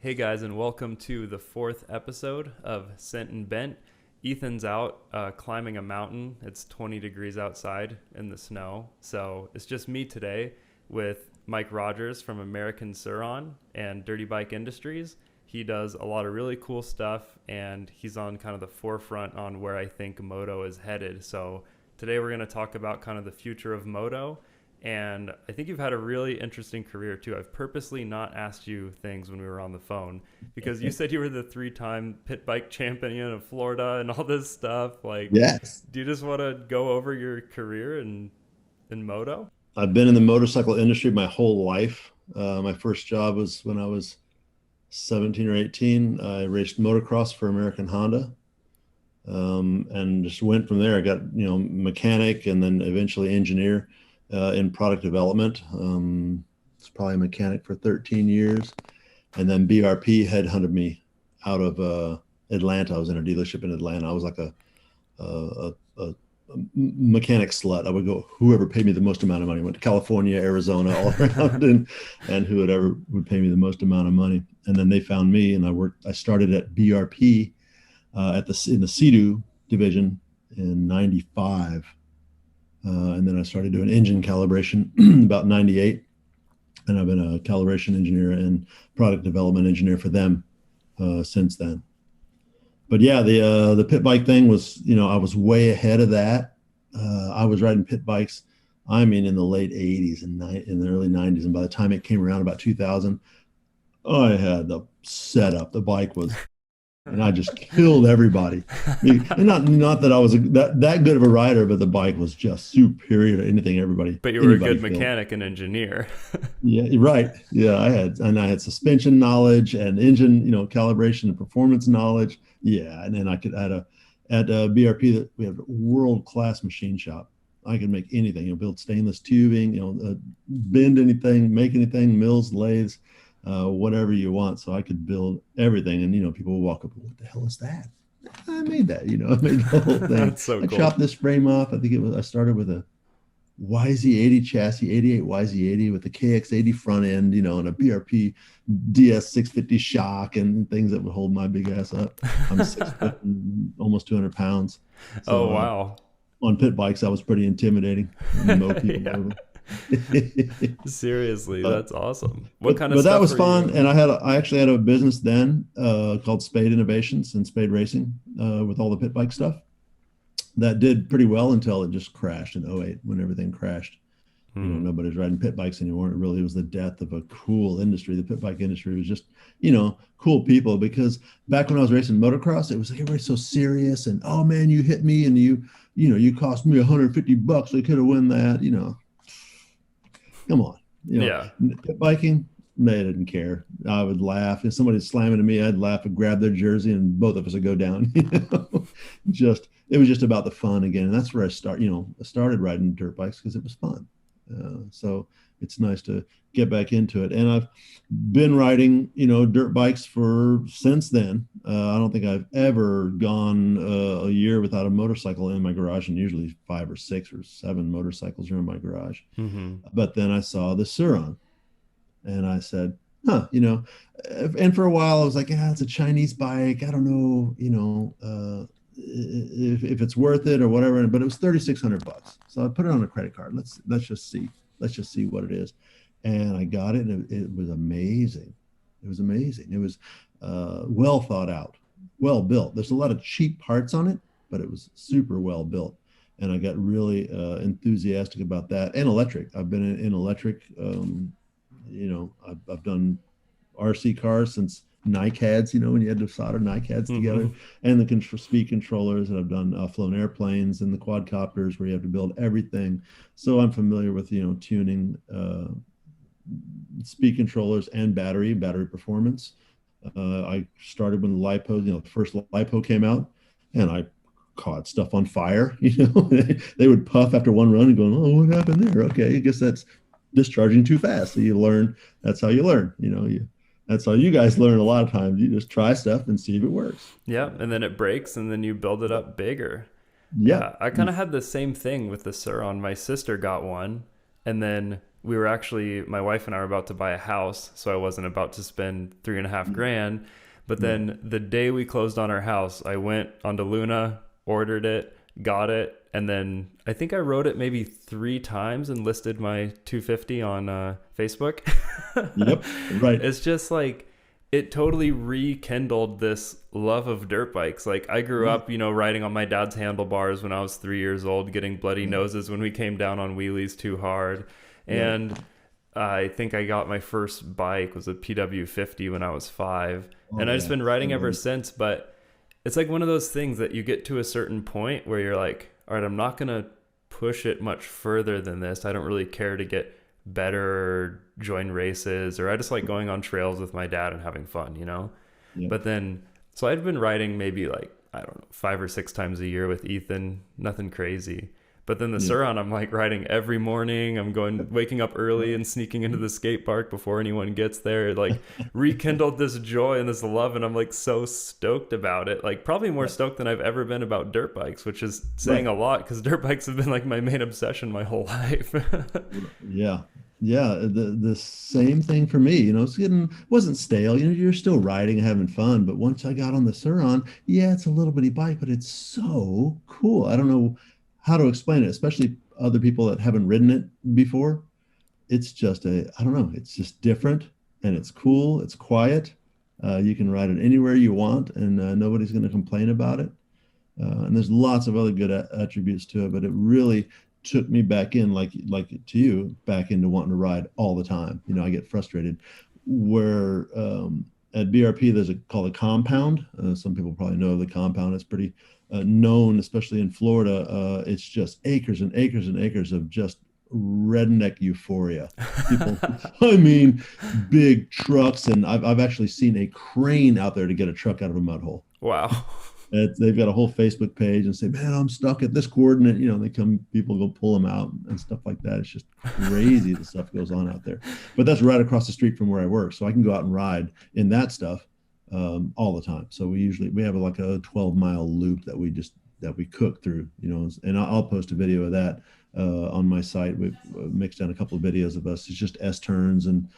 Hey guys, and welcome to the fourth episode of Sent and Bent. Ethan's out climbing a mountain. It's 20 degrees outside in the snow. So it's just me today with Mike Rogers from American Suron and Dirty Bike Industries. He does a lot of really cool stuff, and he's on kind of the forefront on where I think moto is headed. So today we're going to talk about kind of the future of moto. And I think you've had a really interesting career too. I've purposely not asked you things when we were on the phone because you said you were the 3-time pit bike champion of Florida and all this stuff. Like, Yes. do you just want to go over your career in moto? I've been in the motorcycle industry my whole life. My first job was when I was 17 or 18. I raced motocross for American Honda, and just went from there. I got, mechanic and then eventually engineer in product development. It's probably a mechanic for 13 years. And then BRP headhunted me out of Atlanta. I was in a dealership in Atlanta. I was like a mechanic slut. I would go whoever paid me the most amount of money. Went to California, Arizona, all around, and whoever would pay me the most amount of money. And then they found me, and I started at BRP in the Sea-Doo division in '95, and then I started doing engine calibration about '98, and I've been a calibration engineer and product development engineer for them since then. But yeah, the pit bike thing was, I was way ahead of that. I was riding pit bikes, I mean, in the late '80s and in the early '90s, and by the time it came around about 2000, I had the setup. The bike was, and I just killed everybody. And not that I was that good of a rider, but the bike was just superior to anything But you were a anybody good felt. mechanic and engineer. Yeah, you're right. Yeah, I had suspension knowledge and engine, calibration and performance knowledge. Yeah, and then at BRP that we have a world class machine shop. I could make anything, build stainless tubing, bend anything, make anything, mills, lathes, whatever you want. So I could build everything, and people would walk up, what the hell is that? I made that, I made the whole thing. That's so I cool. chopped this frame off. I started with a YZ80 chassis, 88 YZ80 with the KX80 front end, and a BRP DS650 shock and things that would hold my big ass up. I'm 6 foot and almost 200 pounds. Oh, So wow. on pit bikes, that was pretty intimidating. Mow people Yeah. over. Seriously, but, that's awesome. What but kind of but that stuff was were fun, you? and I actually had a business then called Spade Innovations and Spade Racing with all the pit bike stuff that did pretty well until it just crashed in '08 when everything crashed. Hmm. Nobody's riding pit bikes anymore. It really was the death of a cool industry. The pit bike industry was just, cool people, because back when I was racing motocross, it was like everybody's so serious and, oh man, you hit me and you cost me $150. I could have won that, come on, Yeah. pit biking, they didn't care. I would laugh if somebody's slamming to me. I'd laugh and grab their jersey, and both of us would go down. Just it was just about the fun again, and that's where I started riding dirt bikes because it was fun. So it's nice to get back into it, and I've been riding, dirt bikes for since then. I don't think I've ever gone a year without a motorcycle in my garage, and usually 5 or 6 or 7 motorcycles are in my garage. Hmm. But then I saw the Suron, and I said, huh, and for a while I was like, yeah, it's a Chinese bike. I don't know, if it's worth it or whatever. But it was $3,600. So I put it on a credit card. Let's just see. Let's just see what it is. And I got it, and it was amazing. It was amazing. It was well thought out, well built. There's a lot of cheap parts on it, but it was super well built. And I got really enthusiastic about that. And electric. I've been in electric. I've done RC cars since NiCads, when you had to solder NiCads together, Hmm. and the speed controllers. And I've done flown airplanes and the quadcopters where you have to build everything. So I'm familiar with, tuning speed controllers and battery performance. I started when the LiPo, the first LiPo came out, and I caught stuff on fire. They would puff after one run and going, "Oh, what happened there?" Okay, I guess that's discharging too fast. So you learn. That's how you learn. That's how you guys learn a lot of times. You just try stuff and see if it works. Yeah, and then it breaks, and then you build it Yep. up bigger. Yep. Yeah, I kind of had the same thing with the Suron. My sister got one, and then we were actually, my wife and I were about to buy a house, so I wasn't about to spend 3.5 grand. But Right. then the day we closed on our house, I went onto Luna, ordered it, got it, and then I think I wrote it maybe 3 times and listed my 250 on Facebook. Yep. Right. It's just like it totally rekindled this love of dirt bikes. Like I grew Yeah. up, riding on my dad's handlebars when I was 3 years old, getting bloody Yeah. noses when we came down on wheelies too hard. Right. And I think I got my first bike was a PW50 when I was 5. Oh And I've just yeah. been riding ever Um, since. But it's like one of those things that you get to a certain point where you're like, all right, I'm not going to push it much further than this. I don't really care to get better or join races, or I just like going on trails with my dad and having fun. yeah. But then, so I'd been riding maybe like, I don't know, 5 or 6 times a year with Ethan, nothing crazy. But then the Yeah. Suron, I'm like riding every morning. I'm waking up early and sneaking into the skate park before anyone gets there. It like rekindled this joy and this love, and I'm like so stoked about it. Like probably more Right. stoked than I've ever been about dirt bikes, which is saying Right. a lot because dirt bikes have been like my main obsession my whole life. Yeah. Yeah. The same thing for me. It's getting wasn't stale. You're still riding and having fun. But once I got on the Suron, yeah, it's a little bitty bike, but it's so cool. I don't know how to explain it, especially other people that haven't ridden it before. It's just I don't know, it's just different and it's cool. It's quiet. You can ride it anywhere you want, and nobody's going to complain about it. And there's lots of other good attributes to it, but it really took me back in, like to you, back into wanting to ride all the time. I get frustrated. Where at BRP there's called a compound. Some people probably know the compound. It's pretty known, especially in Florida. It's just acres and acres and acres of just redneck euphoria. People, I mean, big trucks, and I've actually seen a crane out there to get a truck out of a mud hole. Wow. They've got a whole Facebook page and say, man, I'm stuck at this coordinate. They come, people go pull them out and stuff like that. It's just crazy the stuff goes on out there. But that's right across the street from where I work. So I can go out and ride in that stuff all the time. So we have like a 12-mile loop that we cook through, and I'll post a video of that on my site. We've mixed in a couple of videos of us. It's just S turns and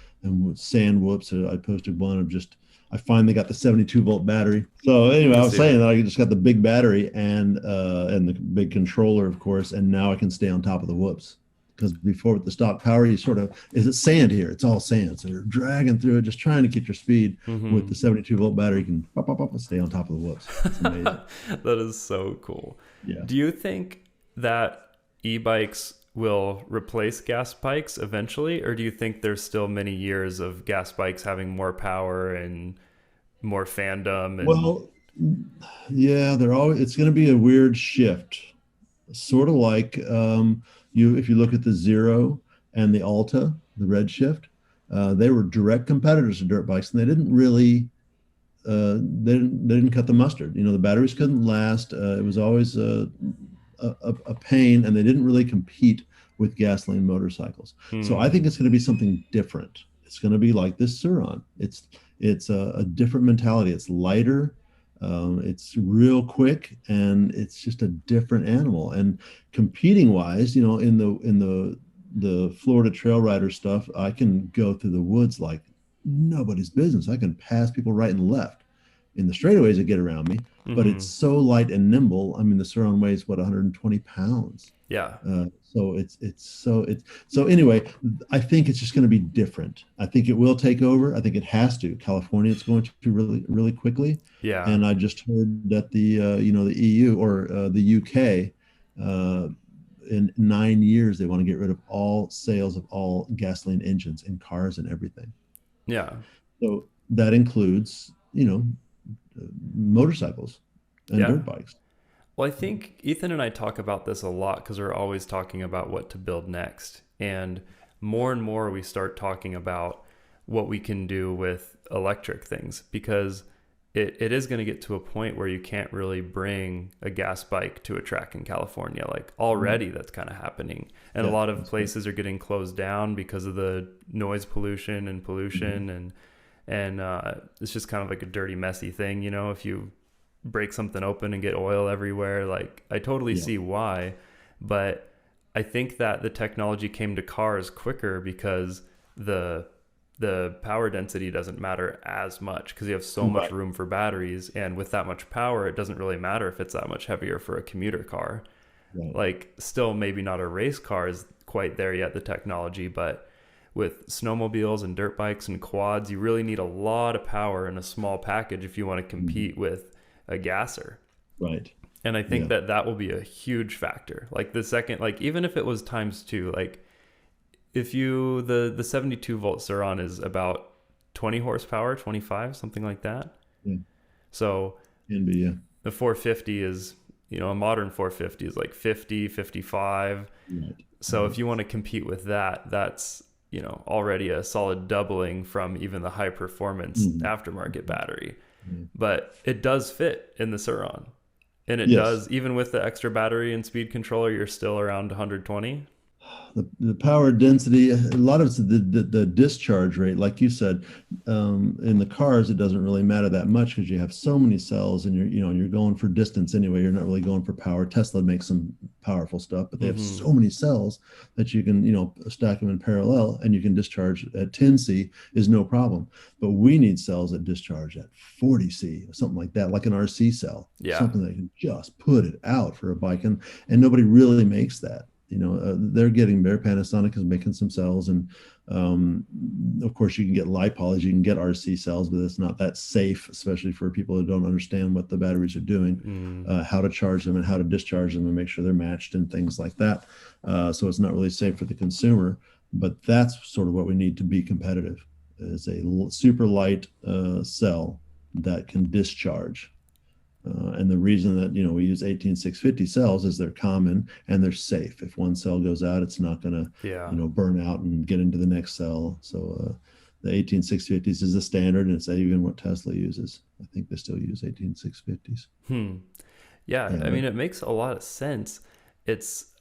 sand whoops. I posted one of just, I finally got the 72-volt battery. So anyway, I Let's was see saying that. that I just got the big battery and the big controller, of course, and now I can stay on top of the whoops. Because before with the stock power, you sort of, is it sand here? It's all sand. So you're dragging through it, just trying to get your speed. With the 72-volt battery, you can pop, pop, pop, and stay on top of the whoops. It's amazing. That is so cool. Yeah. Do you think that e-bikes will replace gas bikes eventually, or do you think there's still many years of gas bikes having more power and more fandom and Well, yeah, it's going to be a weird shift, sort of like if you look at the Zero and the Alta, the Red Shift, they were direct competitors to dirt bikes, and they didn't really they didn't cut the mustard. The batteries couldn't last. It was always a pain, and they didn't really compete with gasoline motorcycles. So I think it's going to be something different. It's going to be like this Suron. It's a different mentality. It's lighter. It's real quick, and it's just a different animal. And competing wise, in the Florida trail rider stuff, I can go through the woods like nobody's business. I can pass people right and left in the straightaways that get around me, but it's so light and nimble. I mean, the Suron weighs what, 120 pounds. yeah. So anyway, I think it's just going to be different. I think it will take over. I think it has to. California, it's going to really, really quickly. Yeah. And I just heard that the EU or the UK, in 9 years, they want to get rid of all sales of all gasoline engines in cars and everything. Yeah. So that includes, motorcycles and Yeah. dirt bikes. Well, I think Ethan and I talk about this a lot because we're always talking about what to build next. And more we start talking about what we can do with electric things, because it is going to get to a point where you can't really bring a gas bike to a track in California. Like already that's kind of happening. And a Yeah, lot of that's places are getting closed down because of the noise pollution and pollution. And it's just kind of like a dirty, messy thing, if you break something open and get oil everywhere. Like I totally Yeah. see why, but I think that the technology came to cars quicker because the the power density doesn't matter as much because you have so much Right. room for batteries, and with that much power it doesn't really matter if it's that much heavier for a commuter car. Right. Like, still maybe not a race car is quite there yet, the technology, but with snowmobiles and dirt bikes and quads, you really need a lot of power in a small package if you want to Mhm. compete with a gasser. Right. And I think Yeah. that that will be a huge factor. Like the second, like even if it was times two, like if you the 72 volt Suron is about 20 horsepower, 25, something like that. Yeah. So Can be. Yeah. the 450 is, a modern 450 is like 50, 55. Right. So Right. if you want to compete with that, that's, already a solid doubling from even the high performance Mhm. aftermarket battery. Yeah. But it does fit in the Suron. And it Yes. does, even with the extra battery and speed controller, you're still around 120. The power density, a lot of it's the discharge rate, like you said, in the cars, it doesn't really matter that much because you have so many cells and you're going for distance anyway. You're not really going for power. Tesla makes some powerful stuff, but they have Mm-hmm. so many cells that you can, stack them in parallel and you can discharge at 10C is no problem. But we need cells that discharge at 40C or something like that, like an RC cell, Yeah. something that can just put it out for a bike. And nobody really makes that. They're getting there. Panasonic is making some cells, and of course, you can get lipols, you can get RC cells, but it's not that safe, especially for people who don't understand what the batteries are doing, Mm. how to charge them and how to discharge them and make sure they're matched and things like that. So it's not really safe for the consumer, but that's sort of what we need to be competitive is a super light cell that can discharge. And the reason that we use 18650 cells is they're common and they're safe. If one cell goes out, it's not going to Yeah. burn out and get into the next cell. So the 18650s is the standard, and it's even what Tesla uses. I think they still use 18650s. Hmm. Yeah. Yeah, I but mean, it makes a lot of sense. It's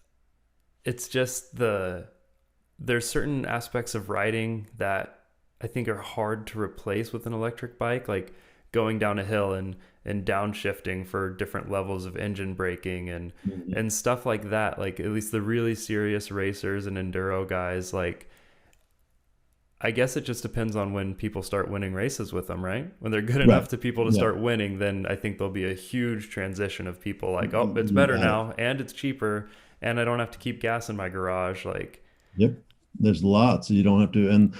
it's just there's certain aspects of riding that I think are hard to replace with an electric bike, like going down a hill and downshifting for different levels of engine braking Mhm. and stuff like that. Like at least the really serious racers and enduro guys, like I guess it just depends on when people start winning races with them, right? When they're good enough Right. to people to Yeah. start winning, then I think there'll be a huge transition of people like, oh, it's You better got it. now and it's cheaper and I don't have to keep gas in my garage. Like, Yep. There's lots. You don't have to. And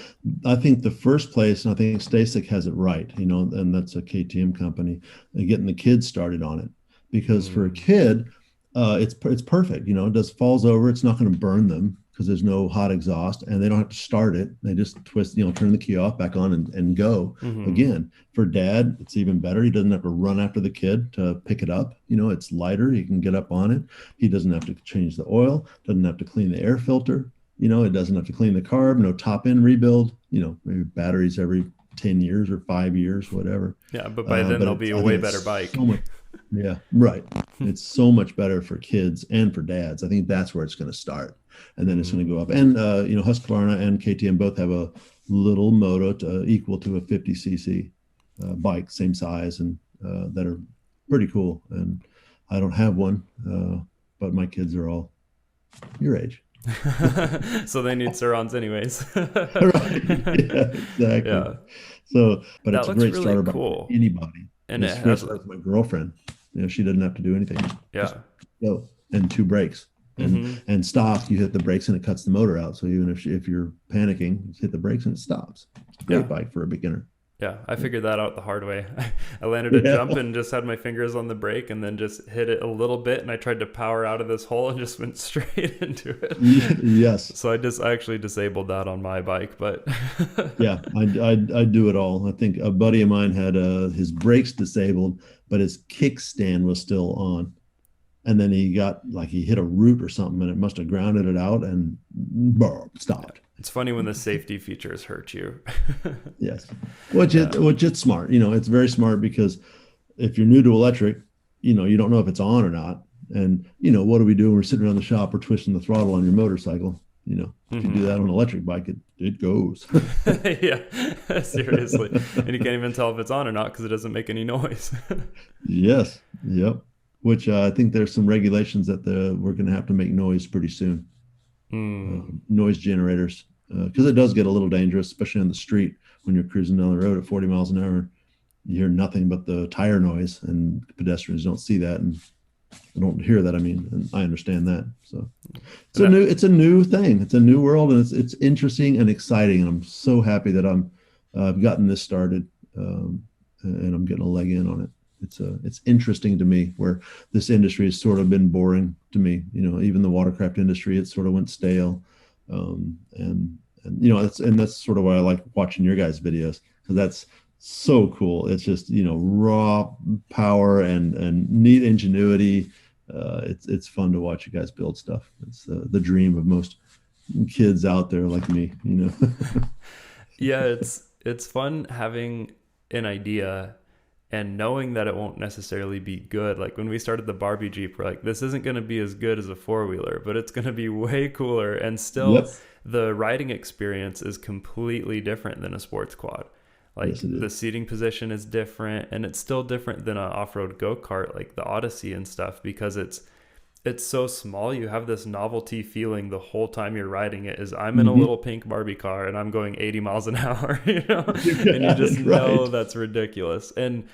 I think the first place, and I think Stasic has it right, and that's a KTM company, getting the kids started on it. Because for a mm, kid, it's perfect. It does falls over. It's not going to burn them because there's no hot exhaust and they don't have to start it. They just twist, turn the key off, back on and go mm-hmm, again. For dad, it's even better. He doesn't have to run after the kid to pick it up. It's lighter. He can get up on it. He doesn't have to change the oil, doesn't have to clean the air filter. It doesn't have to clean the carb, no top end rebuild, maybe batteries every 10 years or 5 years, whatever. yeah, but by then But there'll be a I way think better it's bike. so much, yeah, right. It's so much better for kids and for dads. I think that's where it's going to start. And then it's going Mm, to go up. And, Husqvarna and KTM both have a little moto equal to a 50cc bike, same size, and that are pretty cool. And I don't have one, but my kids are all your age. so they need Surons anyways. Right. Yeah, exactly. Yeah, So, but that it's a looks great really starter bike for cool. anybody. And It's it a great has, starter for my girlfriend. She doesn't have to do anything. Just yeah. go and two brakes. And Mm-hmm. and stop, you hit the brakes and it cuts the motor out. So even if you're panicking, you hit the brakes and it stops. It's a Yeah. great bike for a beginner. Yeah, I figured that out the hard way. I landed a Yeah. jump and just had my fingers on the brake and then just hit it a little bit and I tried to power out of this hole and just went straight into it. Yes. So I actually disabled that on my bike, but Yeah. I do it all. I think a buddy of mine had his brakes disabled, but his kickstand was still on. And then he hit a root or something and it must have grounded it out and boom, yeah. stopped. It's funny when the safety features hurt you. Yes. Which Yeah. is which it's smart. It's very smart because if you're new to electric, you don't know if it's on or not. And what do we do when we're sitting around the shop or twisting the throttle on your motorcycle? If you do Hmm. that on an electric bike, it goes. Yeah, seriously. And you can't even tell if it's on or not because it doesn't make any noise. Yes. Yep. Which I think there's some regulations that we're going to have to make noise pretty soon. Mm. noise generators, because it does get a little dangerous, especially on the street when you're cruising down the road at 40 miles an hour. You hear nothing but the tire noise, and pedestrians don't see that and don't hear that. I mean, and I understand that. So And I, it's a new thing. It's a new world, and it's interesting and exciting. And I'm so happy that I've gotten this started, and I'm getting a leg in on it. It's interesting to me where this industry has sort of been boring to me. You know, even the watercraft industry, it sort of went stale, and you know that's sort of why I like watching your guys' videos, because that's so cool. It's just, you know, raw power and neat ingenuity. It's fun to watch you guys build stuff. It's the dream of most kids out there like me, you know. yeah, it's fun having an idea and knowing that it won't necessarily be good. Like when we started the Barbie Jeep, we're like, this isn't going to be as good as a four wheeler, but it's going to be way cooler. And still, Yep. the riding experience is completely different than a sports quad. Like Yes, it the is. seating position is different, and it's still different than an off road go kart like the Odyssey and stuff because it's so small. You have this novelty feeling the whole time you're riding it. Is I'm in a Mm-hmm. little pink Barbie car and I'm going 80 miles an hour, you know, You and you got just it know right. that's ridiculous. And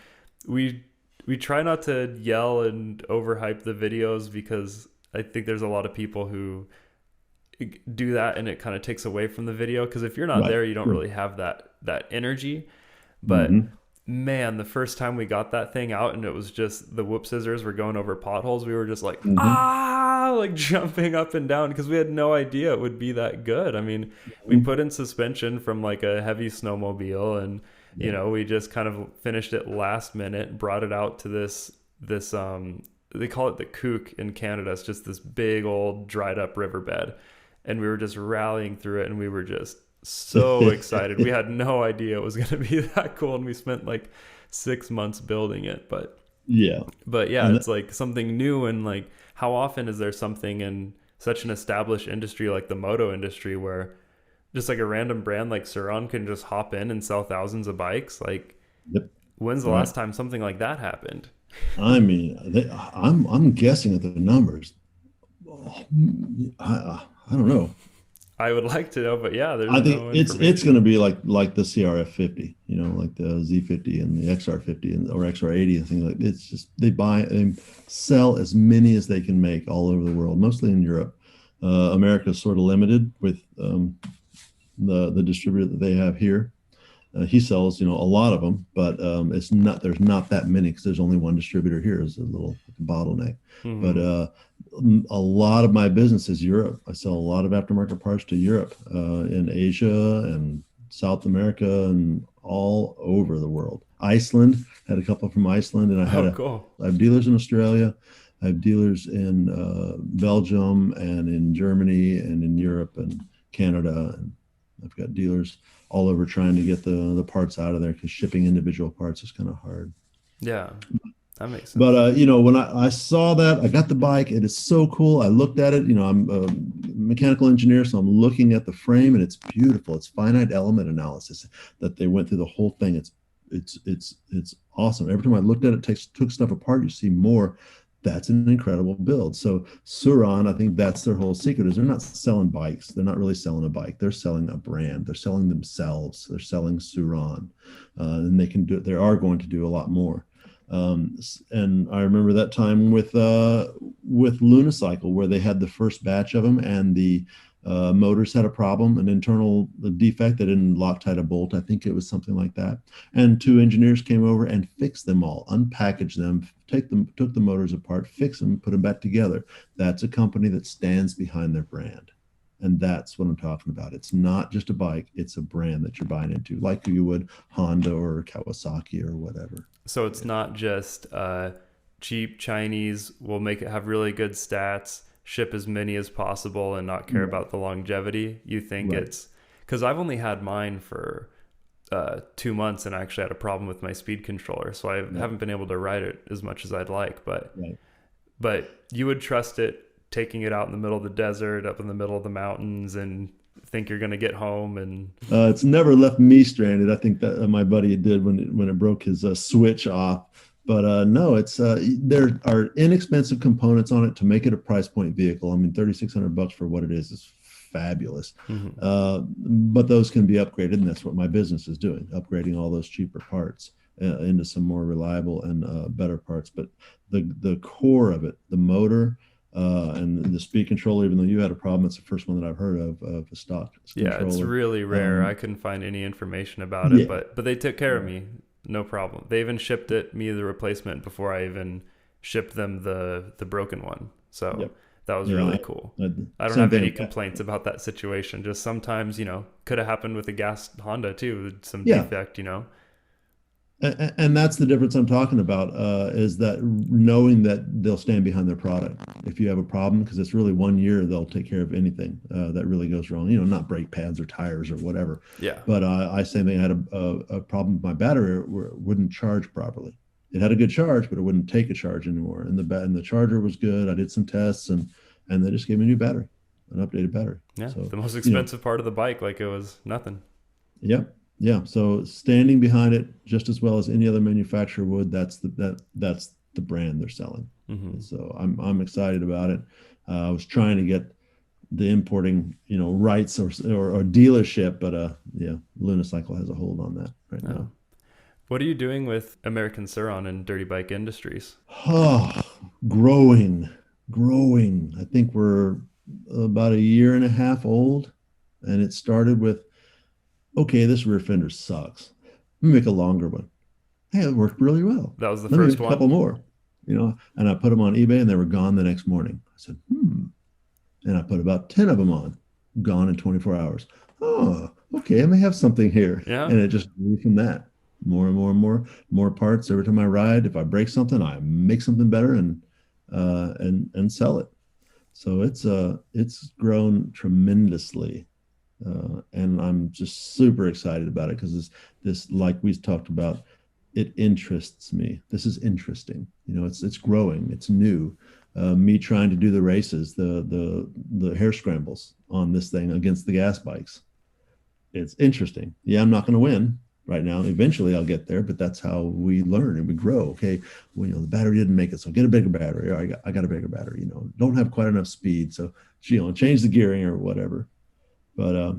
we we try not to yell and overhype the videos because I think there's a lot of people who do that and it kind of takes away from the video because if you're not Right. there, you don't Sure. really have that energy. But Mm-hmm. man, the first time we got that thing out and it was just the whoop scissors were going over potholes, we were just like, Mm-hmm. ah, like jumping up and down because we had no idea it would be that good. I mean, we Mm-hmm. put in suspension from like a heavy snowmobile and Yeah. we just kind of finished it last minute, brought it out to this they call it the Kook in Canada. It's just this big old dried up riverbed. And we were just rallying through it and we were just so excited. We had no idea it was going to be that cool, and we spent like 6 months building it. Yeah. But yeah, And it's like something new, and like how often is there something in such an established industry like the moto industry where just like a random brand like Suron can just hop in and sell thousands of bikes? Like, yep. when's the Right. last time something like that happened? I mean, I'm guessing at the numbers. Oh, I don't know. I would like to know, but yeah, there's I think no it's going to information. be like the CRF 50, you know, like the Z50 and the XR 50 and or XR 80 and things like. It's just they sell as many as they can make all over the world, mostly in Europe. America is sort of limited with the distributor that they have here. He sells, you know, a lot of them, but it's not there's not that many because there's only one distributor here. Is a little bottleneck, but Hmm. a lot of my business is Europe. I sell a lot of aftermarket parts to Europe, in Asia and South America and all over the world. Iceland, had a couple from Iceland, and Oh, cool. I have dealers in Australia. I have dealers in Belgium and in Germany and in Europe and Canada, and I've got dealers all over trying to get the parts out of there because shipping individual parts is kind of hard. Yeah, that makes But sense. you know, when I saw that, I got the bike. It is so cool. I looked at it. You know, I'm a mechanical engineer, so I'm looking at the frame, and it's beautiful. It's finite element analysis that they went through the whole thing. It's awesome. Every time I looked at it, took stuff apart, you see more. That's an incredible build. So Suron, I think that's their whole secret is they're not selling bikes. They're not really selling a bike. They're selling a brand. They're selling themselves. They're selling Suron, and they can do. They are going to do a lot more. And I remember that time with Lunicycle where they had the first batch of them, and the motors had a problem, an internal defect. They didn't Loctite a bolt. I think it was something like that. And two engineers came over and fixed them all, unpackaged them, took the motors apart, fix them, put them back together. That's a company that stands behind their brand. And that's what I'm talking about. It's not just a bike, it's a brand that you're buying into, like you would Honda or Kawasaki or whatever. So it's not just cheap Chinese will make it have really good stats, ship as many as possible, and not care Right. about the longevity. You think Right. it's because I've only had mine for 2 months, and I actually had a problem with my speed controller, so I Right. haven't been able to ride it as much as I'd like. Right. But you would trust it taking it out in the middle of the desert, up in the middle of the mountains, and think you're gonna get home and It's never left me stranded. I think that my buddy did when it broke his switch off. But no, it's there are inexpensive components on it to make it a price point vehicle. I mean, $3,600 for what it is fabulous. Hmm. But those can be upgraded, and that's what my business is doing, upgrading all those cheaper parts into some more reliable and better parts. But the core of it, the motor and the speed controller, even though you had a problem, it's the first one that I've heard of a stock Yeah, it's controller. really rare. I couldn't find any information about it, Yeah, but they took care of yeah, me, no problem. They even shipped me the replacement before I even shipped them the broken one. So yep, that was yeah. really cool. I don't Same have thing. any complaints about that situation. Just sometimes, could have happened with a gas Honda too, some Yeah, defect. and that's the difference I'm talking about, is that knowing that they'll stand behind their product. If you have a problem, because it's really 1 year, they'll take care of anything that really goes wrong. Not brake pads or tires or whatever. Yeah. But I same thing. I had a problem with my battery where it wouldn't charge properly. It had a good charge, but it wouldn't take a charge anymore. And the charger was good. I did some tests, and they just gave me a new battery, an updated battery. Yeah. So The most you know, expensive part of the bike, like it was nothing. Yep. Yeah. So standing behind it just as well as any other manufacturer would, that's the brand they're selling. Hmm. And so I'm excited about it. I was trying to get the importing, rights or dealership, but yeah, Lunicycle has a hold on that right Yeah. now. What are you doing with American Suron and Dirty Bike Industries? Oh, growing, growing. I think we're about a year and a half old, and it started with, okay, this rear fender sucks. Let me make a longer one. Hey, it worked really well. That was the Let me first make a one? couple more, and I put them on eBay and they were gone the next morning. I said, and I put about 10 of them on, gone in 24 hours. Oh, okay, I may have something here. Yeah. And it just grew from that. More and more and more parts. Every time I ride, if I break something, I make something better and sell it. So it's grown tremendously. And I'm just super excited about it because this, like we talked about, it interests me. This is interesting. It's growing. It's new. Me trying to do the races, the hair scrambles on this thing against the gas bikes. It's interesting. Yeah, I'm not going to win right now. Eventually, I'll get there, but that's how we learn and we grow. Okay, well, the battery didn't make it, so get a bigger battery. Or I got a bigger battery. Don't have quite enough speed, so change the gearing or whatever. But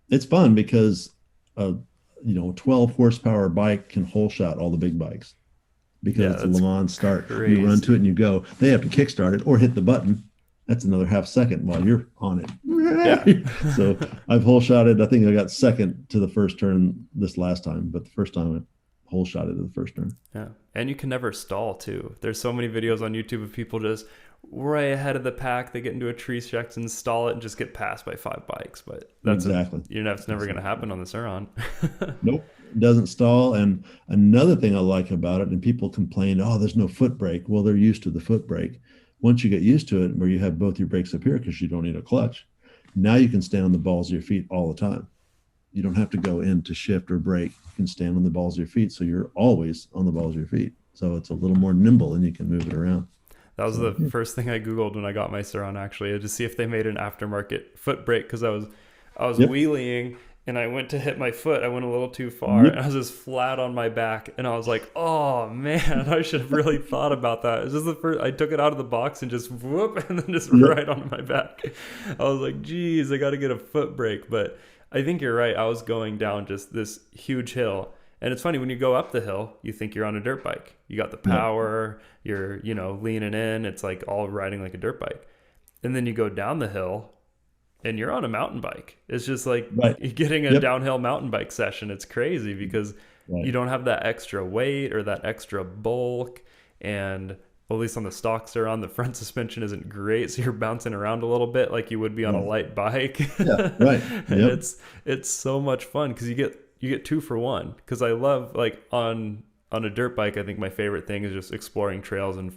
it's fun because uh, 12 horsepower bike can whole shot all the big bikes because Yeah, it's a that's Le Mans start. You run to it and crazy. you go. They have to kickstart it or hit the button. That's another half second while you're on Yeah. it. So I've whole shotted. I think I got second to the first turn this last time, but the first time I whole shotted to the first turn. Yeah. And you can never stall too. There's so many videos on YouTube of people just way ahead of the pack. They get into a tree section, stall it, and just get passed by 5 bikes. But Exactly. that's never going to happen on the Suron. Nope, it doesn't stall. And another thing I like about it, and people complain, oh, there's no foot brake. Well, they're used to the foot brake. Once you get used to it, where you have both your brakes up here because you don't need a clutch, now you can stand on the balls of your feet all the time. You don't have to go in to shift or brake. You can stand on the balls of your feet. So you're always on the balls of your feet. So it's a little more nimble and you can move it around. That was So the yeah. first thing I Googled when I got my Suron, actually, to see if they made an aftermarket foot brake, because I was Yep. wheeling and I went to hit my foot. I went a little too far and Yep. I was just flat on my back. And I was like, oh man, I should have really thought about that. It's just the first, I took it out of the box and just whoop, and then just Yep. right onto my back. I was like, geez, I got to get a foot brake. But I think you're right. I was going down just this huge hill. And it's funny, when you go up the hill, you think you're on a dirt bike. You got the Yep. power, you're, leaning in. It's like all riding like a dirt bike. And then you go down the hill and you're on a mountain bike. It's just like Right. you're getting a Yep. downhill mountain bike session. It's crazy because Right. you don't have that extra weight or that extra bulk. And at least on the stock Suron, the front suspension isn't great, so you're bouncing around a little bit like you would be on a Right. light bike. Yeah. Right. And Yep. it's so much fun because you get 2 for 1. Because I love, like, on a dirt bike, I think my favorite thing is just exploring trails and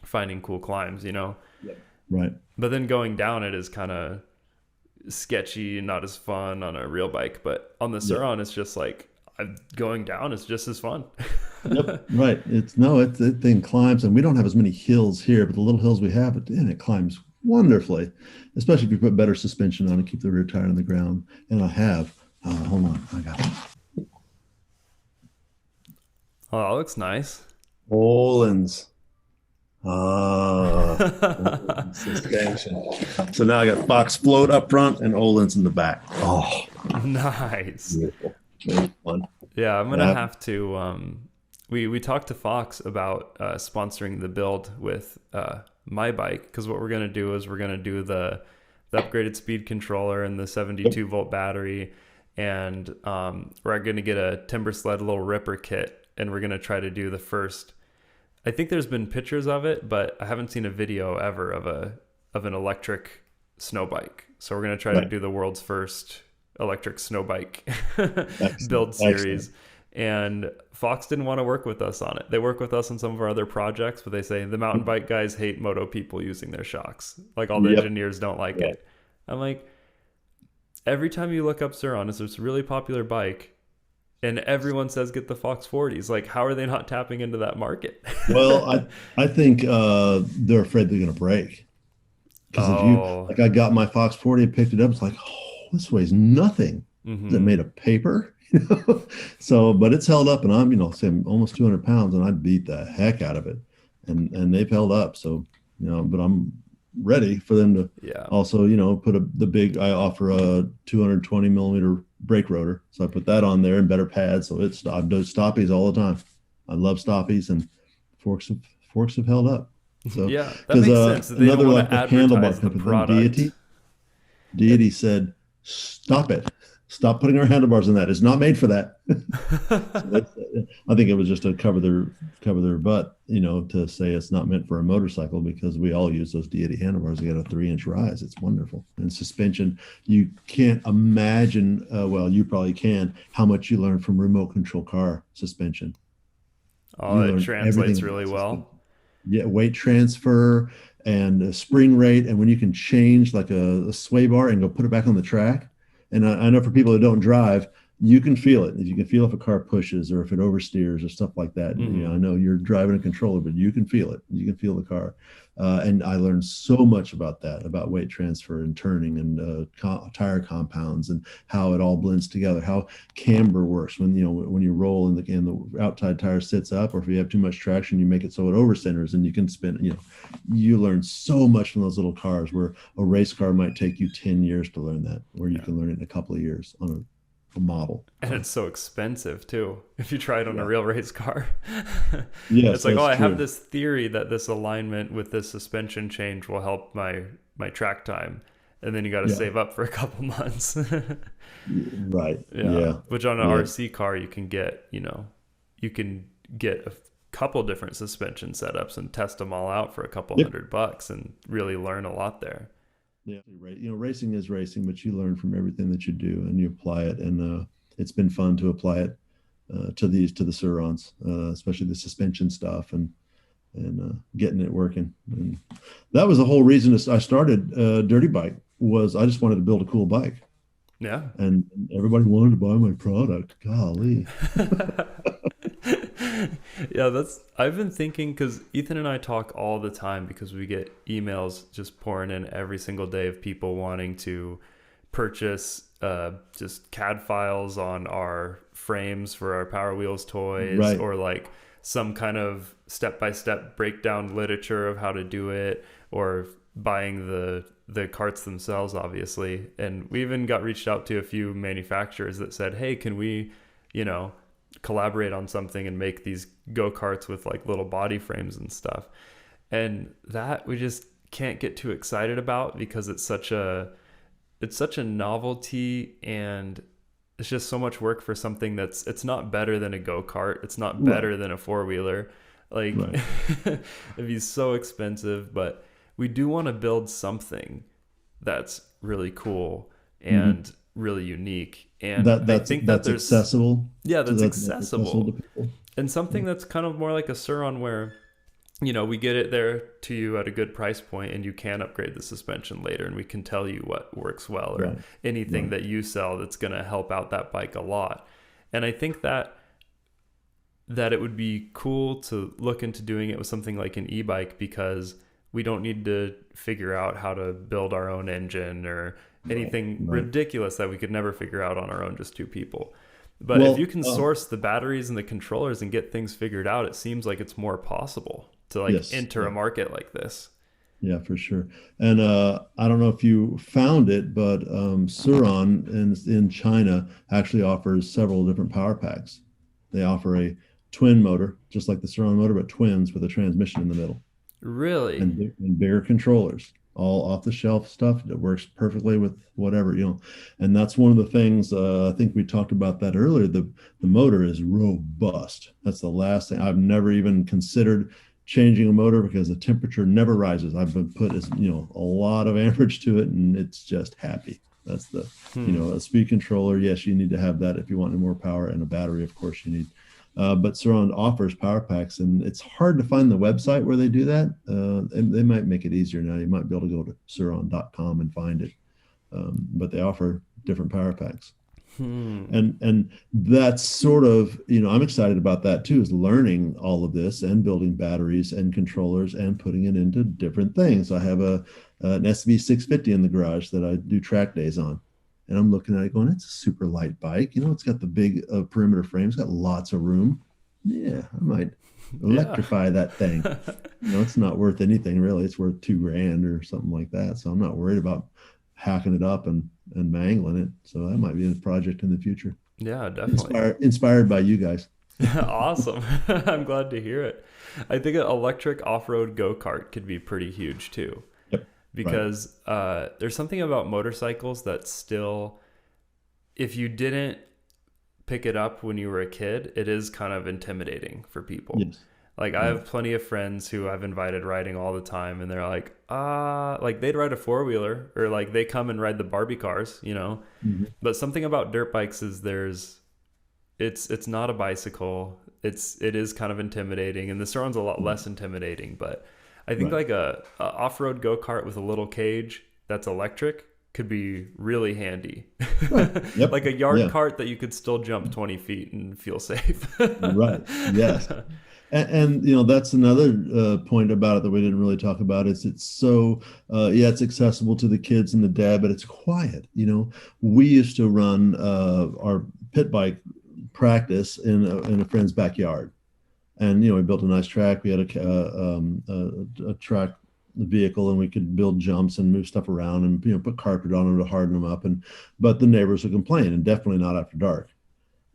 finding cool climbs. Yep. Right. But then going down it is kind of sketchy and not as fun on a real bike. But on the Yep. Suron, it's just like going down is just as fun. Yep. Right. It thing climbs, and we don't have as many hills here, but the little hills we have, it climbs wonderfully, especially if you put better suspension on and keep the rear tire on the ground. And I have. Hold on, I got it. Oh, that looks nice. Olins. Ah, suspension. So now I got Fox float up front and Olin's in the back. Oh, Nice. beautiful. Very fun. Yeah, I'm gonna Yeah. have to. We talked to Fox about sponsoring the build with my bike, because what we're gonna do is we're gonna do the upgraded speed controller and the Yep. 72-volt battery, and we're gonna get a timber sled little ripper kit, and we're gonna try to do the first. I think there's been pictures of it, but I haven't seen a video ever of an electric snow bike. So we're gonna try to Right. do the world's first electric snow bike Excellent. build Excellent. series. And Fox didn't want to work with us on it. They work with us on some of our other projects, but they say the mountain bike guys hate moto people using their shocks. Like all the Yep. engineers don't like Yeah. it. I'm like, every time you look up Suron, it's this really popular bike, and everyone says get the Fox 40s. Like, how are they not tapping into that market? Well, I think they're afraid they're going to break. Because if you Oh, like, I got my Fox 40 and picked it up. It's like, oh, this weighs nothing. Is it mm-hmm. made of paper? You know? So, but it's held up, and I'm, say I'm almost 200 pounds, and I beat the heck out of it, and they've held up. So, but I'm ready for them to Yeah. also, put the big. I offer a 220 millimeter brake rotor, so I put that on there and better pads. So I do stoppies all the time. I love stoppies, and forks have forks have held up. So, Yeah, that because makes sense. They don't another want like to the handlebar advertise the company, then product. Deity said, "Stop it! Stop putting our handlebars in that. It's not made for that." So I think it was just to cover their butt, to say it's not meant for a motorcycle, because we all use those Deity handlebars. They got a 3-inch rise. It's wonderful. And suspension, you can't imagine. Well, you probably can. How much you learn from remote control car suspension. Oh, You it learn everything translates really about suspension. well. Yeah, weight transfer and spring rate, and when you can change like a sway bar and go put it back on the track. And I know for people that don't drive, you can feel it. If you can feel if a car pushes or if it oversteers or stuff like that. Hmm. I know you're driving a controller, but you can feel it. You can feel the car. And I learned so much about that, about weight transfer and turning and tire compounds and how it all blends together. How camber works when you roll and the outside tire sits up, or if you have too much traction, you make it so it overcenters and you can spin. You learn so much from those little cars, where a race car might take you 10 years to learn that, where you Yeah. can learn it in a couple of years on a model. And So it's so expensive too. If you try it on a yeah, real race car, yes, it's like, oh, that's I have true. this theory that this alignment with this suspension change will help my track time, and then you got to Yeah, save up for a couple months. right. Yeah, Yeah, which on an yeah, RC car you can get a couple different suspension setups and test them all out for a couple yep, $100 and really learn a lot there. yeah. Racing is racing, but you learn from everything that you do and you apply it, and it's been fun to apply it to the Surons, especially the suspension stuff and getting it working. And that was the whole reason I started Dirty Bike. Was I just wanted to build a cool bike, Yeah. and everybody wanted to buy my product. Golly. Yeah, that's I've been thinking, because Ethan and I talk all the time, because we get emails just pouring in every single day of people wanting to purchase just CAD files on our frames for our Power Wheels toys, Right. or like some kind of step-by-step breakdown literature of how to do it, or buying the carts themselves, obviously. And we even got reached out to a few manufacturers that said, hey, can we, you know, collaborate on something and make these go-karts with like little body frames and stuff. And that we just can't get too excited about, because it's such a novelty, and it's just so much work for something it's not better than a go-kart, it's not Right. better than a four-wheeler. Like Right. it'd be so expensive, but we do want to build something that's really cool Mhm. and really unique. And That I that's think that that's there's, accessible yeah, to that's that's accessible to accessible, people. and Yeah. something that's kind of more like a Suron, where we get it there to you at a good price point, and you can upgrade the suspension later, and we can tell you what works well, or Right. anything Right. that you sell that's going to help out that bike a lot. And I think that it would be cool to look into doing it with something like an e-bike, because we don't need to figure out how to build our own engine or Right. anything Right. ridiculous that we could never figure out on our own, just two people. But if you Well, can source the batteries and the controllers and get things figured out, it seems like it's more possible. to like Yes. enter a Yeah. market like this. Yeah, for sure. And I don't know if you found it, but Suron in China actually offers several different power packs. They offer a twin motor, just like the Suron motor, but twins with a transmission in the middle Really? and bigger controllers, all off the shelf stuff that works perfectly with whatever, you know. And that's one of the things I think we talked about that earlier. The motor is robust. That's the last thing I've never even considered changing a motor because the temperature never rises. I've been put as you know a lot of amperage to it, and it's just happy. That's the you Hmm. know a speed controller. Yes, you need to have that if you want more power, and a battery, of course, you need. But Surround offers power packs, and it's hard to find the website where they do that. And they might make it easier now. You might be able to go to surround.com and find it. But they offer different power packs, Hmm. and that's sort of I'm excited about that too. Is learning all of this and building batteries and controllers and putting it into different things. I have an SV 650 in the garage that I do track days on. And I'm looking at it going, it's a super light bike. It's got the big perimeter frame. It's got lots of room. Yeah, I might Yeah. electrify that thing. It's not worth anything really. It's worth 2 grand or something like that. So I'm not worried about hacking it up and mangling it. So that might be a project in the future. Yeah, definitely. Inspired by you guys. Awesome. I'm glad to hear it. I think an electric off-road go-kart could be pretty huge too, Yep. Right. because there's something about motorcycles that still, if you didn't pick it up when you were a kid, it is kind of intimidating for people. Yes. Like I Yeah. have plenty of friends who I've invited riding all the time, and they're like, like they'd ride a four-wheeler, or like they come and ride the Barbie cars. Mhm. But something about dirt bikes is it's not a bicycle. It is kind of intimidating, and the Surround's a lot Right. less intimidating. But I think Right. like a off-road go-kart with a little cage that's electric could be really handy. Right. Yep. Like a yard Yeah. cart that you could still jump 20 feet and feel safe. Right. Yes. And that's another point about it that we didn't really talk about. Is it's so yeah, it's accessible to the kids and the dad, but it's quiet. We used to run our pit bike practice in a friend's backyard, and we built a nice track. We had a track vehicle, and we could build jumps and move stuff around, and put carpet on them to harden them up. But the neighbors would complain, and definitely not after dark.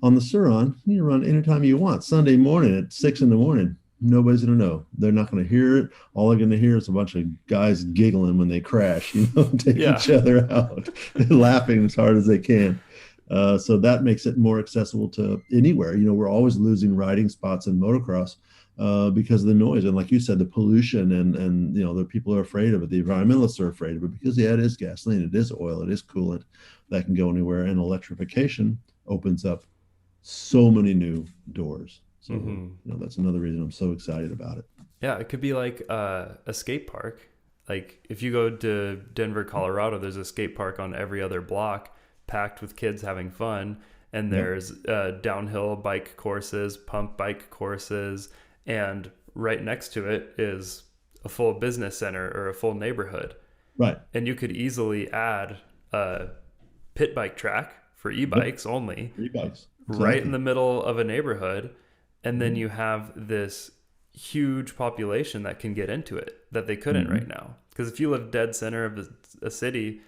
On the Suron, you run anytime you want. Sunday morning at 6 in the morning, nobody's going to know. They're not going to hear it. All they're going to hear is a bunch of guys giggling when they crash, take Yeah. each other out, laughing as hard as they can. So that makes it more accessible to anywhere. We're always losing riding spots in motocross because of the noise. And like you said, the pollution and the people are afraid of it. The environmentalists are afraid of it because, yeah, it is gasoline, it is oil, it is coolant that can go anywhere. And electrification opens up so many new doors. So, Hmm. that's another reason I'm so excited about it. Yeah, it could be like a skate park. Like if you go to Denver, Colorado, there's a skate park on every other block packed with kids having fun. And Yep. there's downhill bike courses, pump bike courses, and right next to it is a full business center or a full neighborhood. Right. And you could easily add a pit bike track for Yep. e-bikes only E-bikes. right in Exactly. the middle of a neighborhood, and then Mhm. you have this huge population that can get into it that they couldn't right Mhm. now. Because if you live dead center of a city,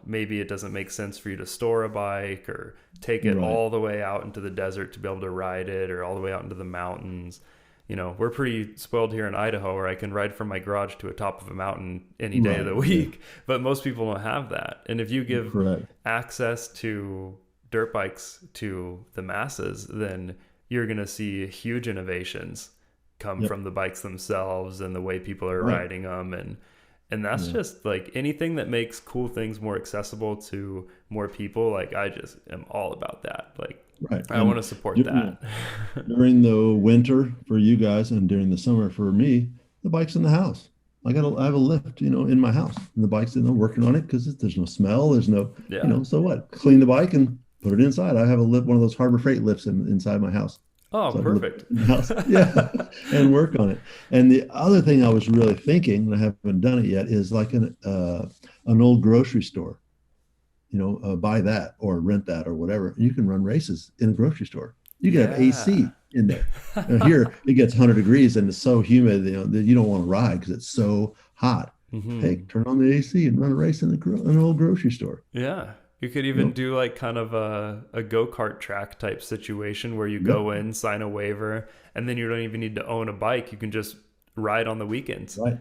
maybe it doesn't make sense for you to store a bike or take it Right. all the way out into the desert to be able to ride it, or all the way out into the mountains. We're pretty spoiled here in Idaho, where I can ride from my garage to a top of a mountain any day of Right. the Yeah. week, but most people don't have that. And if you give Correct. access to dirt bikes to the masses, then you're going to see huge innovations come Yep. from the bikes themselves and the way people are Right. riding them. And that's Yeah. just like anything that makes cool things more accessible to more people. Like I just am all about that. Like Right. I want And to support du- you know, that. during the winter for you guys and during the summer for me, the bike's in the house. I have a lift, in my house, and the bike's in there working on it because there's no smell. There's no, Yeah. so what? Clean the bike and put it inside. I have a lift, one of those Harbor Freight lifts inside my house. Oh, So I can lift perfect. it in the house. Yeah. And work on it. And the other thing I was really thinking, and I haven't done it yet, is like an old grocery store. Buy that or rent that or whatever. You can run races in a grocery store. You can have Yeah. AC. in there. Here it gets 100 degrees and it's so humid, that you don't want to ride because it's so hot. Hey, Hmm. turn on the AC and run a race in an old grocery store. Yeah. You could You even know, do like kind of a go-kart track type situation where you yep, go in, sign a waiver, and then you don't even need to own a bike. You can just ride on the weekends. right.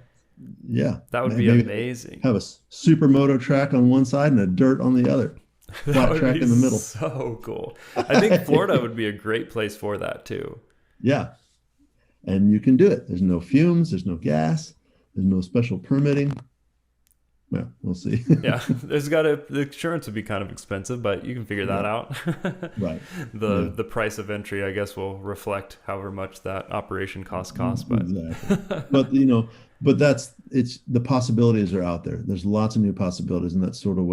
Yeah, That would be maybe amazing. have a supermoto track on one side and a dirt on the other, That flat would track be in the middle. so cool. I think Florida would be a great place for that too. Yeah, and you can do it. There's no fumes, there's no gas, there's no special permitting. Well, we'll see. Yeah, the insurance would be kind of expensive, but you can figure that Right, out. right. Yeah, The price of entry, I guess, will reflect however much that operation costs. But exactly. But it's the possibilities are out there. There's lots of new possibilities, and that's sort of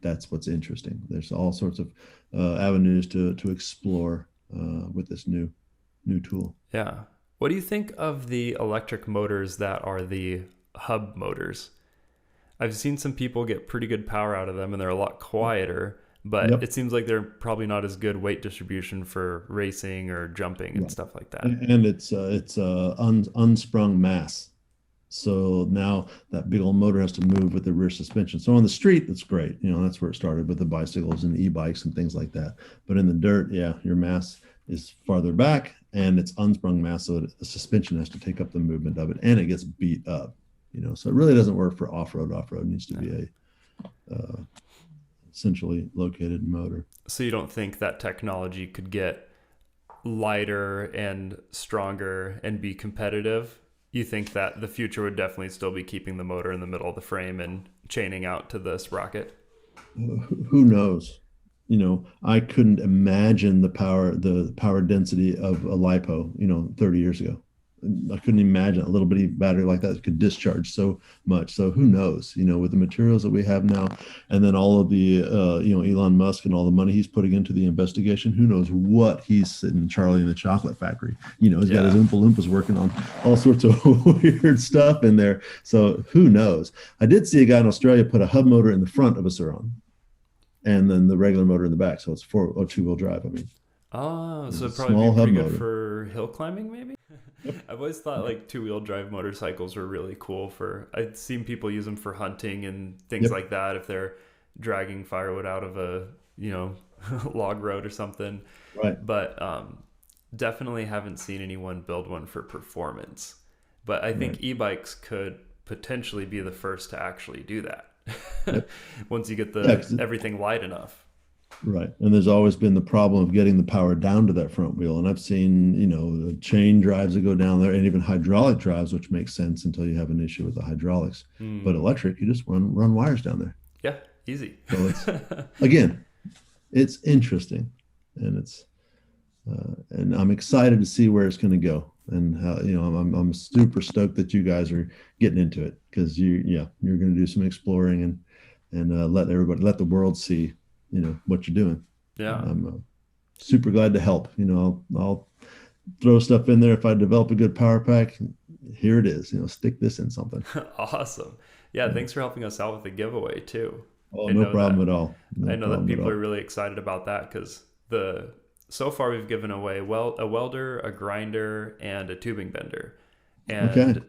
that's what's interesting. There's all sorts of avenues to explore with this new tool. yeah, what do you think of the electric motors that are the hub motors? I've seen some people get pretty good power out of them, and they're a lot quieter. But Yep. it seems like they're probably not as good weight distribution for racing or jumping and Right. stuff like that. And it's unsprung mass. So now that big old motor has to move with the rear suspension. So on the street, that's great. That's where it started with the bicycles and e-bikes and things like that. But in the dirt, yeah, your mass is farther back and it's unsprung mass. So the suspension has to take up the movement of it and it gets beat up. So it really doesn't work for off-road. Off-road needs to Yeah. be centrally located motor. So you don't think that technology could get lighter and stronger and be competitive? You think that the future would definitely still be keeping the motor in the middle of the frame and chaining out to the sprocket? Who knows? I couldn't imagine the power density of a lipo, 30 years ago. I couldn't imagine a little bitty battery like that could discharge so much. So who knows, with the materials that we have now, and then all of the, Elon Musk and all the money he's putting into the investigation, who knows what he's sitting Charlie in the chocolate factory. He's got his Yeah. Oompa Loompas working on all sorts of weird stuff in there. So who knows? I did see a guy in Australia put a hub motor in the front of a Suron and then the regular motor in the back. So it's four or two-wheel drive. I mean, Oh, so a it'd probably be small hub pretty good motor. for hill climbing, maybe? Yep. I've always thought like two-wheel drive motorcycles were really cool for, I've seen people use them for hunting and things Yep. like that if they're dragging firewood out of a, log road or something. Right. But definitely haven't seen anyone build one for performance. But I Right. think e-bikes could potentially be the first to actually do that. Yep. Once you get Yeah. the everything light enough. Right. And there's always been the problem of getting the power down to that front wheel. And I've seen, the chain drives that go down there and even hydraulic drives, which makes sense until you have an issue with the hydraulics. But Hmm. electric, you just run wires down there. Yeah, easy. So again, it's interesting and and I'm excited to see where it's going to go and how, I'm super stoked that you guys are getting into it because you're going to do some exploring and let the world see, what you're doing. Yeah. I'm super glad to help. I'll throw stuff in there if I develop a good power pack. Here it is. Stick this in something. Awesome. Yeah, Yeah. thanks for helping us out with the giveaway too. Oh, I no know problem that at all. No I know that problem at people all. are really excited about that because the so far we've given away a welder, a grinder, and a tubing bender. Okay. And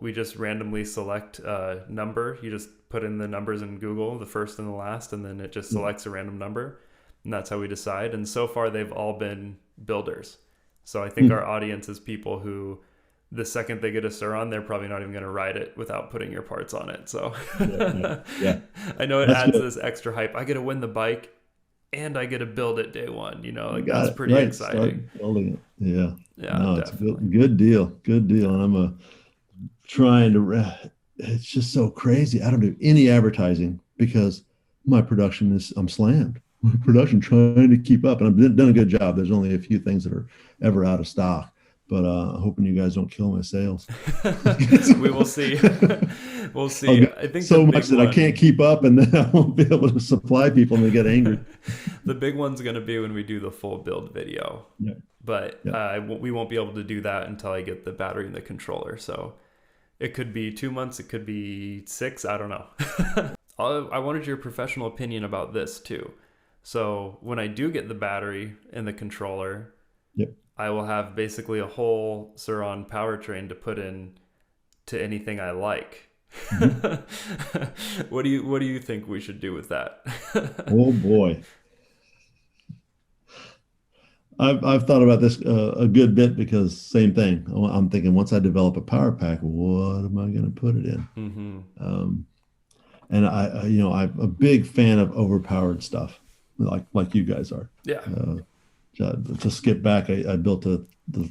we just randomly select a number. You just put in the numbers in Google, the first and the last, and then it just Yeah. selects a random number. And that's how we decide. And so far they've all been builders. So I think Hmm. our audience is people who the second they get a Suron, they're probably not even going to ride it without putting your parts on it. So Yeah, yeah, yeah. I know it That's adds good. this extra hype. I get to win the bike and I get to build it day one. You Like got that's it. pretty Right. Start exciting. building it. Yeah. Yeah, No, it's a definitely. good deal. Good deal. And I'm trying to, it's just so crazy. I don't do any advertising because I'm slammed. My production trying to keep up and I've done a good job. There's only a few things that are ever out of stock, but hoping you guys don't kill my sales. We will see. We'll I'll see. get I think the so much big that I can't one, keep up and then I won't be able to supply people and they get angry. the big one's going to be when we do the full build video. Yeah. But Yeah. we won't be able to do that until I get the battery and the controller. So it could be 2 months, it could be 6. I don't know. I wanted your professional opinion about this too. So when I do get the battery and the controller, Yep. I will have basically a whole Suron powertrain to put in to anything I like. Mhm. What do you think we should do with that? Oh boy. I've thought about this a good bit because same thing. I'm thinking once I develop a power pack, what am I going to put it in? Hmm. Um, and I'm a big fan of overpowered stuff, like you guys are. Yeah. Uh, to skip back, I built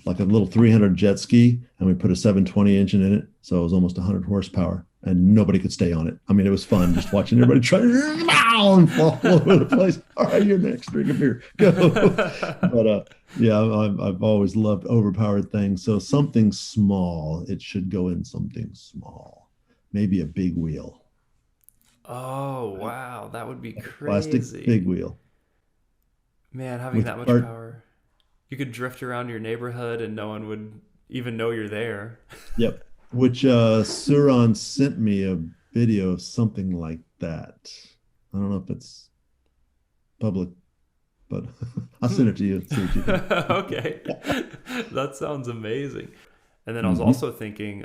like a little 300 jet ski, and we put a 720 engine in it, so it was almost 100 horsepower, and nobody could stay on it. I mean, it was fun just watching everybody try and fall all over the place. All right, you're next. Drink a beer, go. But yeah, I've always loved overpowered things. So something small, it should go in something small, maybe a big wheel, Oh, wow. That would be like a plastic big crazy. wheel Man, having with that much cart. power. You could drift around your neighborhood and no one would even know you're there. Yep. Which Suron sent me a video of something like that. I don't know if it's public, but I'll send Hmm. it to you and see what you think. Okay. That sounds amazing. And then I was Hmm. also thinking,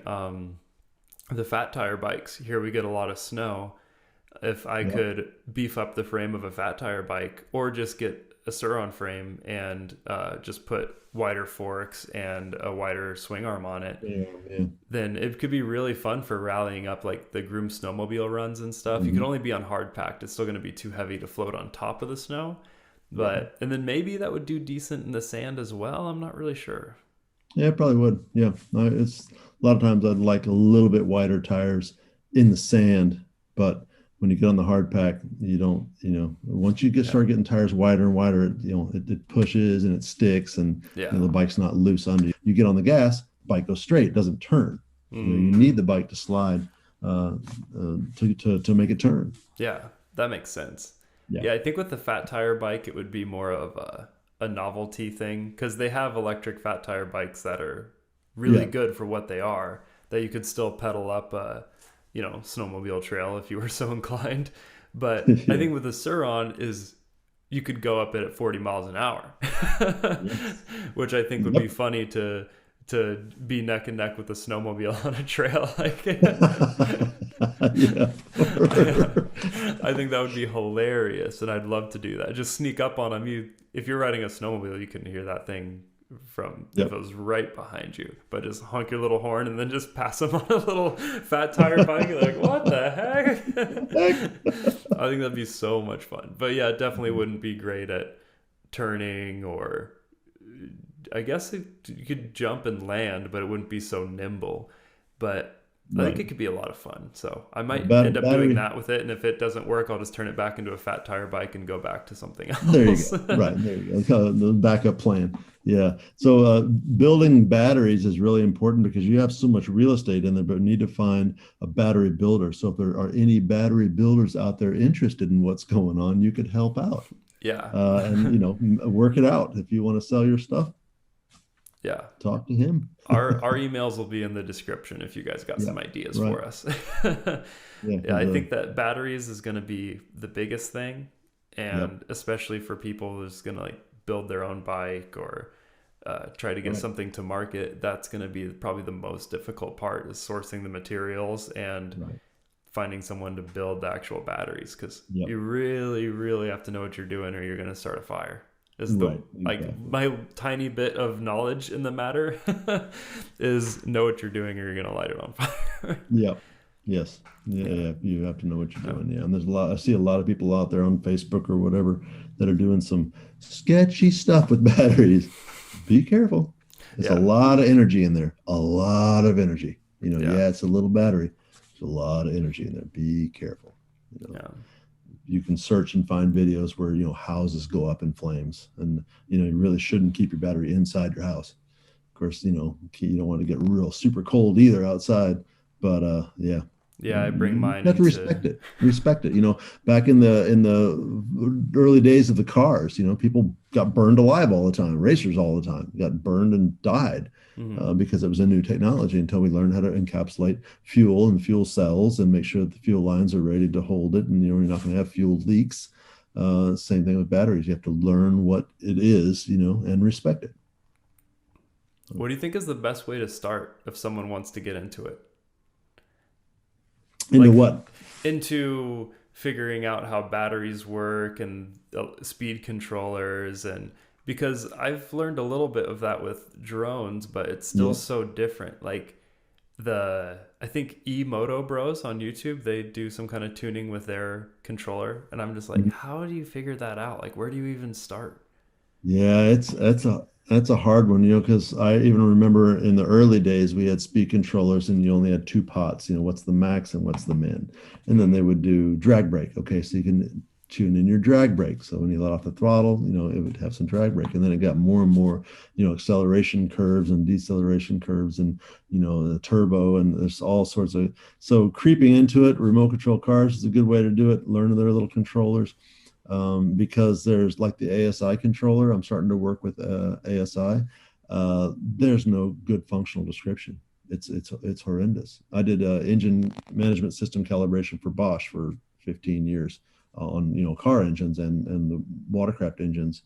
the fat tire bikes. Here we get a lot of snow. If I Yep. could beef up the frame of a fat tire bike or just get a Suron frame and just put wider forks and a wider swing arm on it, Yeah, yeah. then it could be really fun for rallying up like the groom snowmobile runs and stuff. You can Hmm. only be on hard packed. It's still going to be too heavy to float on top of the snow. Yeah. But, and then maybe that would do decent in the sand as well. I'm not really sure. Yeah, it probably would. Yeah. It's a lot of times I'd like a little bit wider tires in the sand, but when you get on the hard pack, you don't, once you Yeah. start getting tires wider and wider, it pushes and it sticks and Yeah. the bike's not loose under you. You get on the gas, bike goes straight, it doesn't turn. You Mm, need the bike to slide to make it turn. yeah. That makes sense. Yeah. Yeah. I think with the fat tire bike, it would be more of a novelty thing because they have electric fat tire bikes that are really Yeah. good for what they are, that you could still pedal up a, snowmobile trail if you were so inclined. But I Yeah. think with the Suron is you could go up it at 40 miles an hour, Yes. which I think would be Yep. funny to be neck and neck with a snowmobile on a trail. Like, Yeah. I think that would be hilarious, and I'd love to do that. Just sneak up on them. If you're riding a snowmobile, you can hear that thing from if Yep. it was right behind you. But just honk your little horn and then just pass them on a little fat tire bike. You're like, what the heck? I think that'd be so much fun. But yeah, it definitely wouldn't be great at turning or I guess you could jump and land, but it wouldn't be so nimble. But I think Right. it could be a lot of fun. So I might Bat end up doing battery. that with it. And if it doesn't work, I'll just turn it back into a fat tire bike and go back to something There you else. go. Right. There you go. The backup plan. Yeah. So building batteries is really important because you have so much real estate in there, but we need to find a battery builder. So if there are any battery builders out there interested in what's going on, you could help out Yeah. and work it out. If you want to sell your stuff, Yeah. talk to him. Our emails will be in the description if you guys got Yeah. some ideas Right. for us. Yeah. Yeah, 'Cause, I think that batteries is going to be the biggest thing, yep. and especially for people who's going to like build their own bike or try to get Right. something to market. That's going to be probably the most difficult part is sourcing the materials and Right. finding someone to build the actual batteries because Yep. you really, really have to know what you're doing or you're going to start a fire. Is the Right. like Exactly. my tiny bit of knowledge in the matter is know what you're doing or you're going to light it on fire. Yep. Yes. Yeah, Yeah. yeah. You have to know what you're Yeah. doing. Yeah. And there's a lot, I see a lot of people out there on Facebook or whatever that are doing some sketchy stuff with batteries. Be careful. It's a Yeah. lot of energy in there. A lot of energy. Yeah. Yeah, it's a little battery. There's a lot of energy in there. Be careful. Yeah. You can search and find videos where, houses go up in flames. And, you really shouldn't keep your battery inside your house. Of course, you don't want to get real super cold either outside. But yeah, Yeah, I bring you mine have to into respect it. Respect it. Back in the early days of the cars, people got burned alive all the time. Racers all the time got burned and died mhm. because it was a new technology until we learned how to encapsulate fuel and fuel cells and make sure that the fuel lines are ready to hold it. And you're not going to have fuel leaks. Same thing with batteries. You have to learn what it is, and respect it. What do you think is the best way to start if someone wants to get into it? Into Like what? into figuring out how batteries work and speed controllers, and because I've learned a little bit of that with drones, but it's still Yeah. so different. Like the I think Moto Bros on YouTube, they do some kind of tuning with their controller, and I'm just like, how do you figure that out? Like, where do you even start? Yeah, that's a hard one, because I even remember in the early days we had speed controllers and you only had two pots, what's the max and what's the min. And then they Mm, would do drag brake. Okay, so you can tune in your drag brake. So when you let off the throttle, it would have some drag brake. And then it got more and more, acceleration curves and deceleration curves and, the turbo, and there's all sorts of, so creeping into it, remote control cars is a good way to do it. Learn their little controllers, because there's like the ASI controller. I'm starting to work with ASI. There's no good functional description. It's horrendous. I did engine management system calibration for Bosch for 15 years on car engines and the watercraft engines,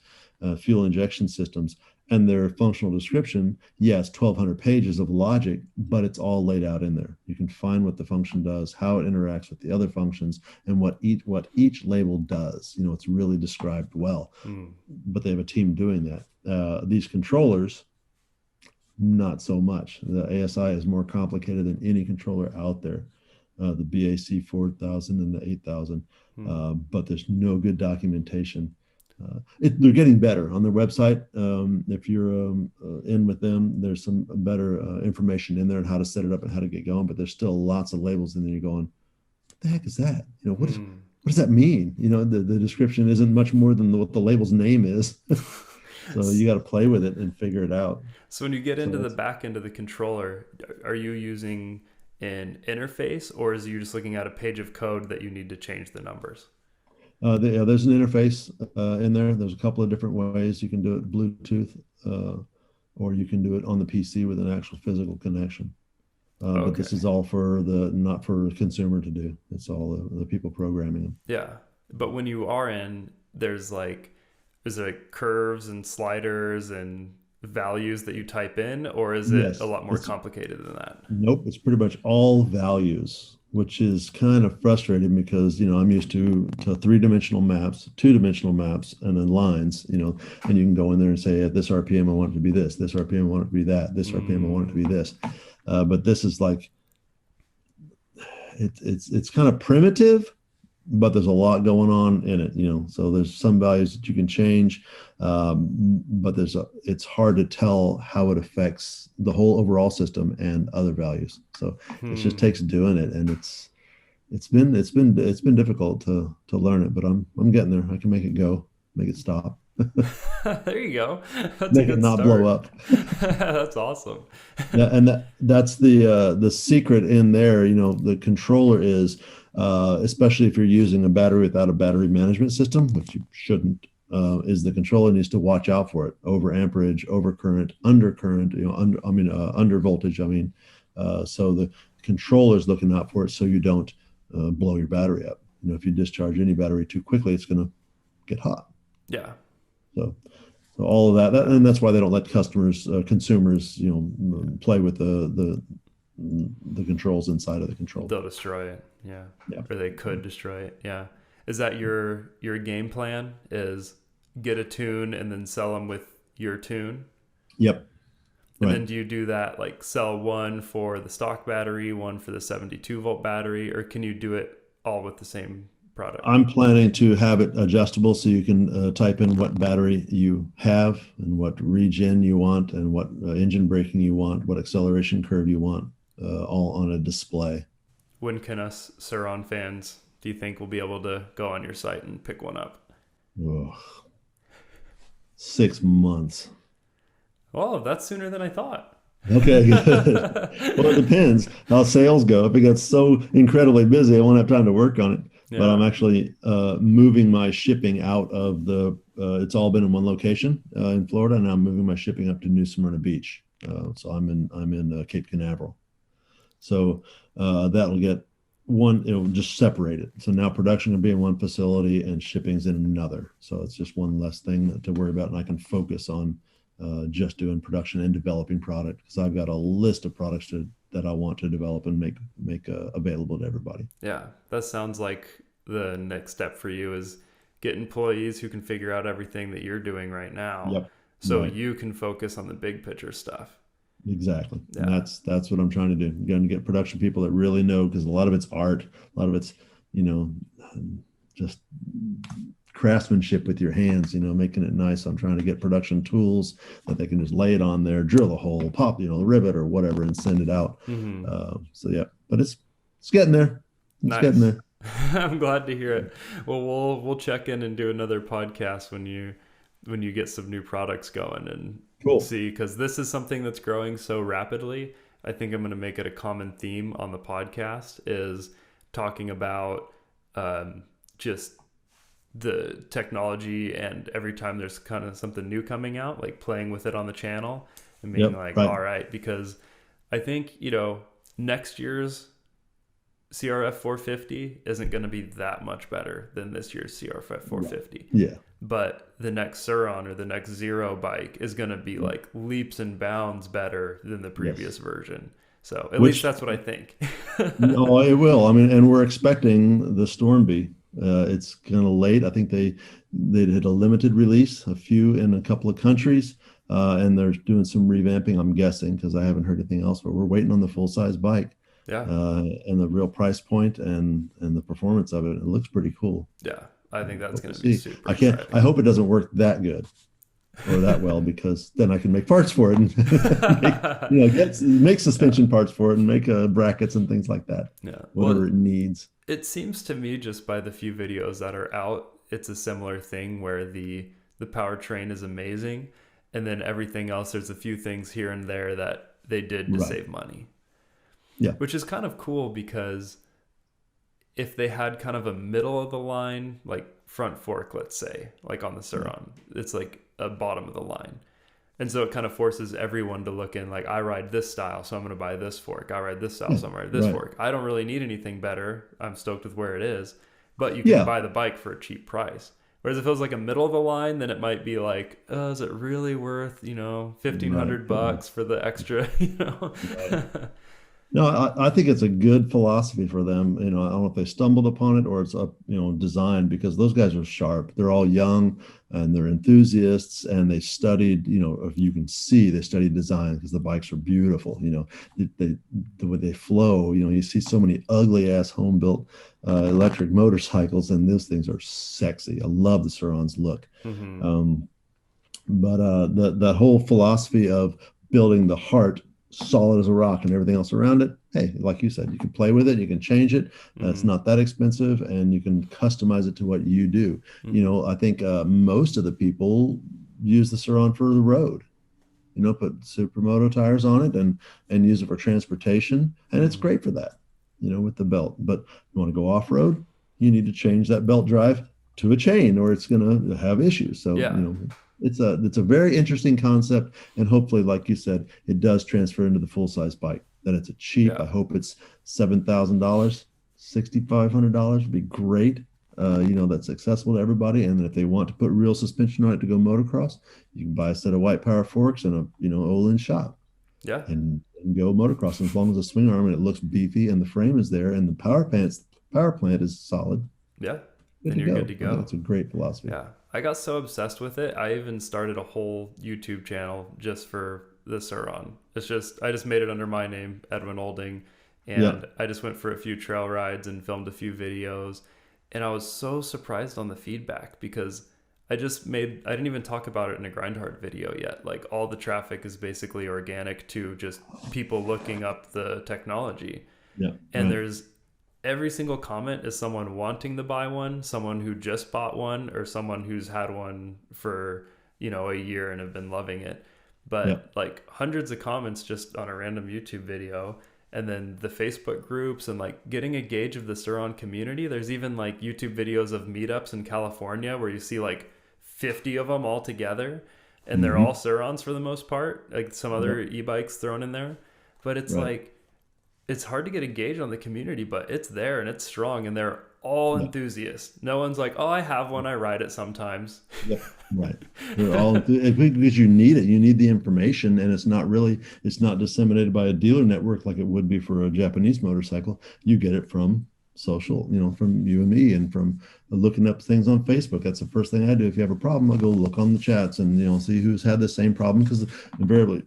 fuel injection systems, and their functional description. Yes, 1,200 pages of logic, but it's all laid out in there. You can find what the function does, how it interacts with the other functions, and what each label does. It's really described well. mm, But they have a team doing that. These controllers, not so much. The ASI is more complicated than any controller out there. The BAC 4000 and the 8000, mm. but there's no good documentation. They're getting better on their website. If you're in with them, there's some better information in there on how to set it up and how to get going. But there's still lots of labels in there. You're going, what the heck is that? What does that mean? The description isn't much more than what the label's name is. So you got to play with it and figure it out. So when you get into So the it's back end of the controller, are you using an interface, or is you just looking at a page of code that you need to change the numbers? there's an interface in there. There's a couple of different ways you can do it: Bluetooth, or you can do it on the PC with an actual physical connection. But this Okay. is all for the not for consumer to do. It's all the people programming them. Yeah. But when you are in, there's like, is it like curves and sliders and values that you type in, or is it a Yes, lot more it's complicated than that? nope. It's pretty much all values, which is kind of frustrating because I'm used to three-dimensional maps, two-dimensional maps, and then lines. And you can go in there and say at this RPM I want it to be this, this RPM I want it to be that, this RPM I want it to be Mm, this. But this is like it's kind of primitive, but there's a lot going on in it. So there's some values that you can change, but it's hard to tell how it affects the whole overall system and other values. So it just hmm. takes doing it, and it's been difficult to learn it, but I'm getting there. I can make it go, make it stop, There you go. That's a make it good not blow start. up. That's awesome. Yeah, and that's the secret in there. The controller is, especially if you're using a battery without a battery management system, which you shouldn't, is the controller needs to watch out for it: over amperage, over current, under current. Under voltage. So the controller is looking out for it so you don't blow your battery up. If you discharge any battery too quickly, it's going to get hot. Yeah. So all of that, and that's why they don't let consumers, play with the controls inside of the control. They'll destroy it. Yeah. Yeah. Or they could destroy it. Yeah. Is that your game plan? Is get a tune and then sell them with your tune? Yep. And Right. then do you do that like sell one for the stock battery, one for the 72-volt battery, or can you do it all with the same product? I'm planning to have it adjustable so you can type in what battery you have and what regen you want and what engine braking you want, what acceleration curve you want, all on a display. When can us Suron fans, do you think we'll be able to go on your site and pick one up? Oh, 6 months. Oh, that's sooner than I thought. Okay, good. Well, it depends how sales go. If it gets so incredibly busy, I won't have time to work on it. But I'm Yeah. actually moving my shipping out of it's all been in one location in Florida, and I'm moving my shipping up to New Smyrna Beach. So I'm in Cape Canaveral. So that'll get one. It'll just separate it. So now production will be in one facility and shipping's in another. So it's just one less thing to worry about, and I can focus on just doing production and developing product, because I've got a list of products that I want to develop and make available to everybody. Yeah, that sounds like the next step for you is get employees who can figure out everything that you're doing right now Yep. so Right. you can focus on the big picture stuff. Exactly. And Yeah. that's what I'm trying to do. I'm going to get production people that really know, because a lot of it's art, a lot of it's, you know, just craftsmanship with your hands, making it nice. I'm trying to get production tools that they can just lay it on there, drill a hole, pop, the rivet or whatever, and send it out. Mm-hmm. So yeah, but it's getting there. It's getting Nice. there. I'm glad to hear it. Well, we'll check in and do another podcast when you get some new products going and Cool. see, because this is something that's growing so rapidly. I think I'm going to make it a common theme on the podcast is talking about just the technology, and every time there's kind of something new coming out, like playing with it on the channel and being Yep. like, Right. all right, because I think, next year's CRF 450 isn't going to be that much better than this year's CRF 450. Yeah. But the next Suron or the next Zero bike is going to be like leaps and bounds better than the previous Yes. version. So at least Which that's what I think. No, it will. I mean, and we're expecting the Storm. It's kind of late. I think they did a limited release, a few in a couple of countries, and they're doing some revamping. I'm guessing, because I haven't heard anything else. But we're waiting on the full size bike, Yeah. and the real price point and the performance of it. It looks pretty cool. Yeah. I think that's Hope going to to be see. super I can't. exciting. I hope it doesn't work that good or that well, because then I can make parts for it and make suspension parts for it and make brackets and things like that, Yeah. whatever Well, it needs. it seems to me just by the few videos that are out, it's a similar thing where the powertrain is amazing, and then everything else, there's a few things here and there that they did to Right. save money, Yeah. which is kind of cool because if they had kind of a middle of the line, like front fork, let's say, like on the Suron, it's like a bottom of the line. And so it kind of forces everyone to look in like, I ride this style, so I'm going to buy this fork. I ride this style, Yeah. so I'm going to ride this Right. fork. I don't really need anything better. I'm stoked with where it is. But you can Yeah. buy the bike for a cheap price. Whereas if it was like a middle of the line, then it might be like, oh, is it really worth, Right. $1,500 for the extra, Right. No, I think it's a good philosophy for them. I don't know if they stumbled upon it or it's up, designed, because those guys are sharp. They're all young and they're enthusiasts, and they studied, if you can see, they studied design, because the bikes are beautiful. The way they flow, you see so many ugly ass home built electric motorcycles, and those things are sexy. I love the Suron's look. hmm Um, but that whole philosophy of building the heart solid as a rock and everything else around it, hey, like you said, you can play with it, you can change it. It's hmm not that expensive, and you can customize it to what you do. hmm I think most of the people use the Suron for the road. Put supermoto tires on it and use it for transportation, and it's hmm great for that. With the belt. But you want to go off road, you need to change that belt drive to a chain, or it's going to have issues. So Yeah. it's a very interesting concept, and hopefully, like you said, it does transfer into the full size bike. That it's a cheap. Yeah. I hope it's $7,000, $6,500 would be great. That's accessible to everybody. And then if they want to put real suspension on it to go motocross, you can buy a set of white power forks and a Olin shop Yeah. and go motocross. And as long as the swing arm and it looks beefy and the frame is there and the power plant is solid, Yeah. good Then to you're go. good to I think go. that's a great philosophy. Yeah. I got so obsessed with it. I even started a whole YouTube channel just for the Suron. I just made it under my name, Edwin Olding. Yeah. And I just went for a few trail rides and filmed a few videos. And I was so surprised on the feedback because I didn't even talk about it in a Grindhard video yet. Like all the traffic is basically organic to just people looking up the technology. Yeah. And Right. there's every single comment is someone wanting to buy one, someone who just bought one, or someone who's had one for, a year and have been loving it. Yeah. But like hundreds of comments just on a random YouTube video. And then the Facebook groups and like getting a gauge of the Suron community. There's even like YouTube videos of meetups in California where you see like 50 of them all together. And they're all Mm-hmm. Surons for the most part, like some other Yep. e-bikes thrown in there. But it's Right. like, it's hard to get a gauge on the community, but it's there and it's strong, and they're all Yeah. enthusiasts. No one's like, oh, I have one. I ride it sometimes. Yep. Right. They're all because you need it. You need the information, and it's not disseminated by a dealer network like it would be for a Japanese motorcycle. You get it from social, from you and me, and from looking up things on Facebook. That's the first thing I do. If you have a problem, I go look on the chats and see who's had the same problem, because invariably,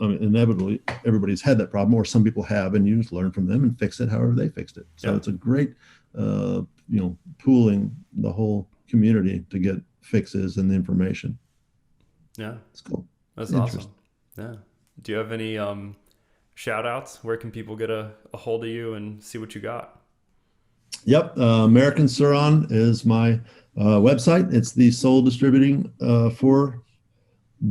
I mean, inevitably, everybody's had that problem, or some people have, and you just learn from them and fix it however they fixed it. So Yeah. it's a great, pooling the whole community to get fixes and the information. Yeah. It's cool. That's awesome. Interesting. Yeah. Do you have any shout outs? Where can people get a hold of you and see what you got? Yep. American Suron is my website. It's the sole distributing for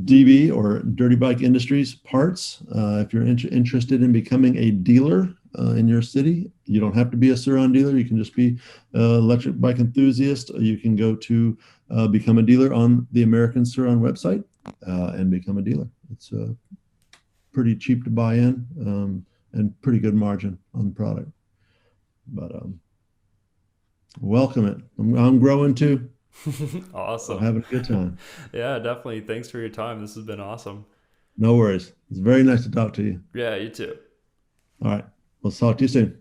DB, or Dirty Bike Industries parts. If you're interested in becoming a dealer in your city, you don't have to be a Suron dealer. You can just be an electric bike enthusiast. You can go to become a dealer on the American Suron website and become a dealer. It's pretty cheap to buy in, and pretty good margin on the product. But welcome it. I'm growing too. I'm Awesome. having a good time. Yeah, definitely. Thanks for your time. This has been awesome. No worries. It's very nice to talk to you. Yeah, you too. All right. We'll talk to you soon.